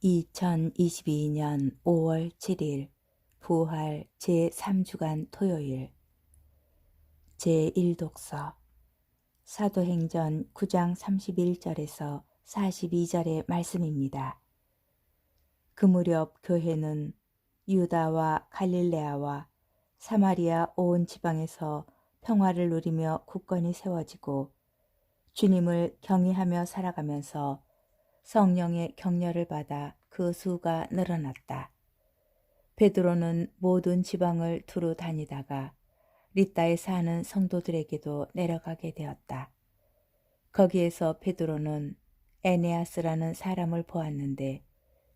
2022년 5월 7일 부활 제3주간 토요일 제1독서 사도행전 9장 31절에서 42절의 말씀입니다. 그 무렵 교회는 유다와 갈릴레아와 사마리아 온 지방에서 평화를 누리며 굳건히 세워지고 주님을 경외하며 살아가면서 성령의 격려를 받아 그 수가 늘어났다. 베드로는 모든 지방을 두루 다니다가 릿다에 사는 성도들에게도 내려가게 되었다. 거기에서 베드로는 에네아스라는 사람을 보았는데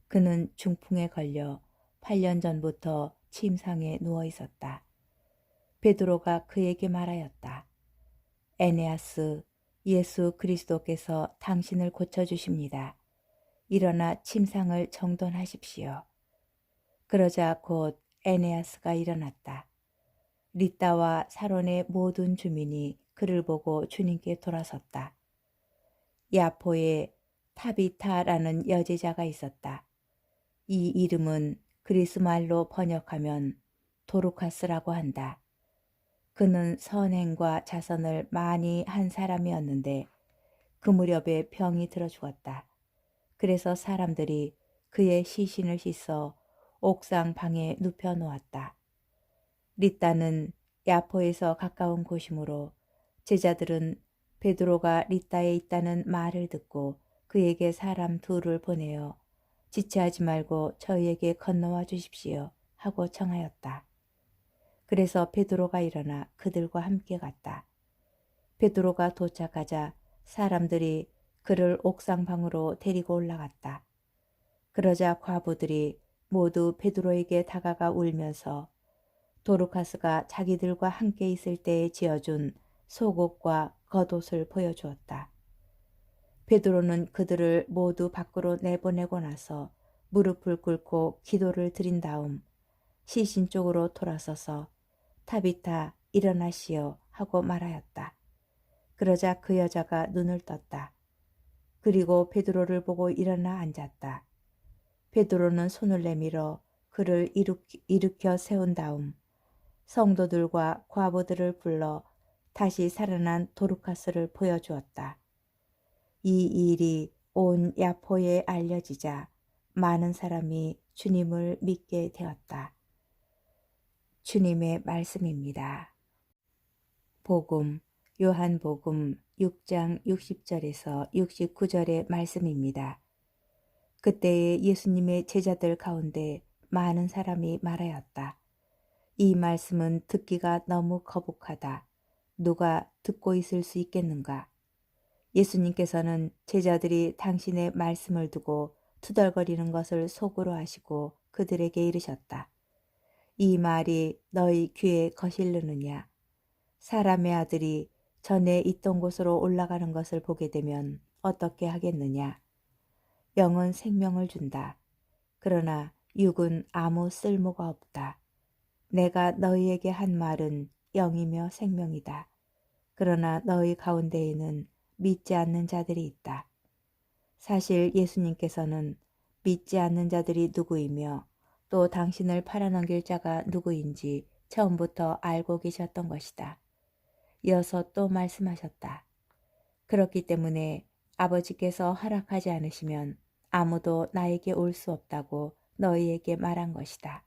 그는 중풍에 걸려 8년 전부터 침상에 누워 있었다. 베드로가 그에게 말하였다. 에네아스, 예수 그리스도께서 당신을 고쳐주십니다. 일어나 침상을 정돈하십시오. 그러자 곧 에네아스가 일어났다. 릿다와 사론의 모든 주민이 그를 보고 주님께 돌아섰다. 야포에 타비타라는 여제자가 있었다. 이 이름은 그리스 말로 번역하면 도르카스라고 한다. 그는 선행과 자선을 많이 한 사람이었는데 그 무렵에 병이 들어 죽었다. 그래서 사람들이 그의 시신을 씻어 옥상 방에 눕혀 놓았다. 릿다는 야포에서 가까운 곳이므로 제자들은 베드로가 릿다에 있다는 말을 듣고 그에게 사람 둘을 보내어 지체하지 말고 저희에게 건너와 주십시오 하고 청하였다. 그래서 베드로가 일어나 그들과 함께 갔다. 베드로가 도착하자 사람들이 그를 옥상 방으로 데리고 올라갔다. 그러자 과부들이 모두 베드로에게 다가가 울면서 도르카스가 자기들과 함께 있을 때에 지어준 속옷과 겉옷을 보여주었다. 베드로는 그들을 모두 밖으로 내보내고 나서 무릎을 꿇고 기도를 드린 다음 시신 쪽으로 돌아서서 타비타 일어나시오 하고 말하였다. 그러자 그 여자가 눈을 떴다. 그리고 베드로를 보고 일어나 앉았다. 베드로는 손을 내밀어 그를 일으켜 세운 다음 성도들과 과부들을 불러 다시 살아난 도르카스를 보여주었다. 이 일이 온 야포에 알려지자 많은 사람이 주님을 믿게 되었다. 주님의 말씀입니다. 복음, 요한복음 6장 60절에서 69절의 말씀입니다. 그때에 예수님의 제자들 가운데 많은 사람이 말하였다. 이 말씀은 듣기가 너무 거북하다. 누가 듣고 있을 수 있겠는가? 예수님께서는 제자들이 당신의 말씀을 두고 투덜거리는 것을 속으로 하시고 그들에게 이르셨다. 이 말이 너희 귀에 거실르느냐? 사람의 아들이 전에 있던 곳으로 올라가는 것을 보게 되면 어떻게 하겠느냐? 영은 생명을 준다. 그러나 육은 아무 쓸모가 없다. 내가 너희에게 한 말은 영이며 생명이다. 그러나 너희 가운데에는 믿지 않는 자들이 있다. 사실 예수님께서는 믿지 않는 자들이 누구이며 또 당신을 팔아넘길 자가 누구인지 처음부터 알고 계셨던 것이다. 이어서 또 말씀하셨다. 그렇기 때문에 아버지께서 허락하지 않으시면 아무도 나에게 올 수 없다고 너희에게 말한 것이다.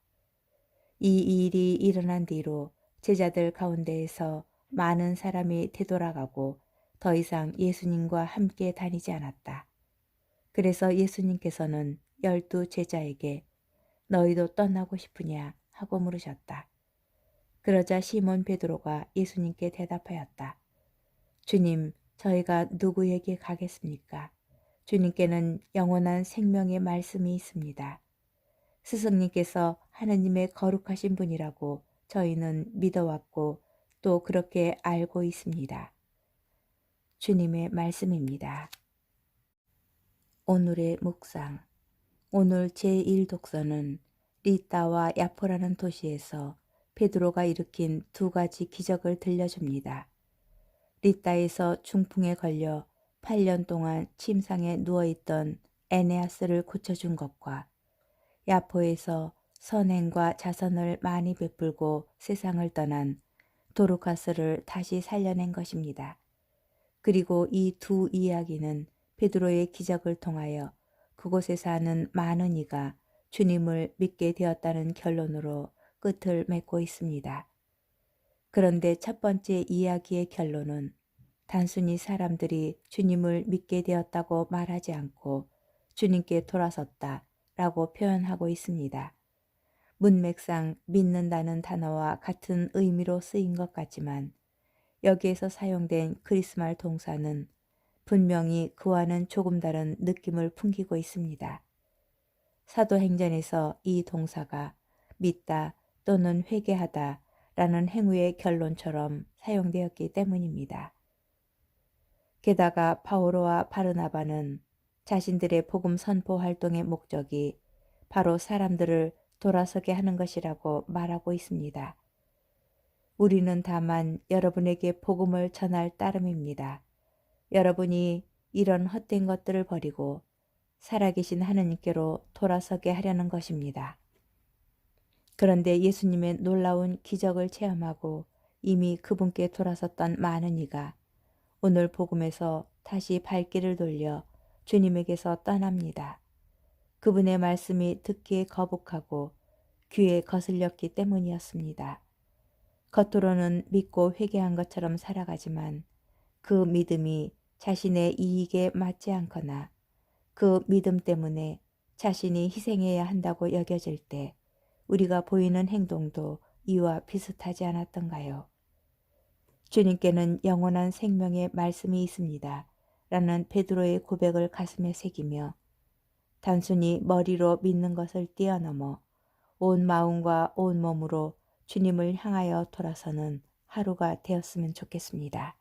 이 일이 일어난 뒤로 제자들 가운데에서 많은 사람이 되돌아가고 더 이상 예수님과 함께 다니지 않았다. 그래서 예수님께서는 12 제자에게 너희도 떠나고 싶으냐 하고 물으셨다. 그러자 시몬 베드로가 예수님께 대답하였다. 주님, 저희가 누구에게 가겠습니까? 주님께는 영원한 생명의 말씀이 있습니다. 스승님께서 하느님의 거룩하신 분이라고 저희는 믿어왔고 또 그렇게 알고 있습니다. 주님의 말씀입니다. 오늘의 묵상. 오늘 제1독서는 릿다와 야포라는 도시에서 베드로가 일으킨 두 가지 기적을 들려줍니다. 릿다에서 중풍에 걸려 8년 동안 침상에 누워있던 에네아스를 고쳐준 것과 야포에서 선행과 자선을 많이 베풀고 세상을 떠난 도르카스를 다시 살려낸 것입니다. 그리고 이 두 이야기는 베드로의 기적을 통하여 그곳에 사는 많은 이가 주님을 믿게 되었다는 결론으로 끝을 맺고 있습니다. 그런데 첫 번째 이야기의 결론은 단순히 사람들이 주님을 믿게 되었다고 말하지 않고 주님께 돌아섰다 라고 표현하고 있습니다. 문맥상 믿는다는 단어와 같은 의미로 쓰인 것 같지만 여기에서 사용된 그리스말 동사는 분명히 그와는 조금 다른 느낌을 풍기고 있습니다. 사도행전에서 이 동사가 믿다 또는 회개하다 라는 행위의 결론처럼 사용되었기 때문입니다. 게다가 바오로와 바르나바는 자신들의 복음 선포 활동의 목적이 바로 사람들을 돌아서게 하는 것이라고 말하고 있습니다. 우리는 다만 여러분에게 복음을 전할 따름입니다. 여러분이 이런 헛된 것들을 버리고 살아계신 하느님께로 돌아서게 하려는 것입니다. 그런데 예수님의 놀라운 기적을 체험하고 이미 그분께 돌아섰던 많은 이가 오늘 복음에서 다시 발길을 돌려 주님에게서 떠납니다. 그분의 말씀이 듣기에 거북하고 귀에 거슬렸기 때문이었습니다. 겉으로는 믿고 회개한 것처럼 살아가지만 그 믿음이 자신의 이익에 맞지 않거나 그 믿음 때문에 자신이 희생해야 한다고 여겨질 때 우리가 보이는 행동도 이와 비슷하지 않았던가요? 주님께는 영원한 생명의 말씀이 있습니다. 라는 베드로의 고백을 가슴에 새기며 단순히 머리로 믿는 것을 뛰어넘어 온 마음과 온 몸으로 주님을 향하여 돌아서는 하루가 되었으면 좋겠습니다.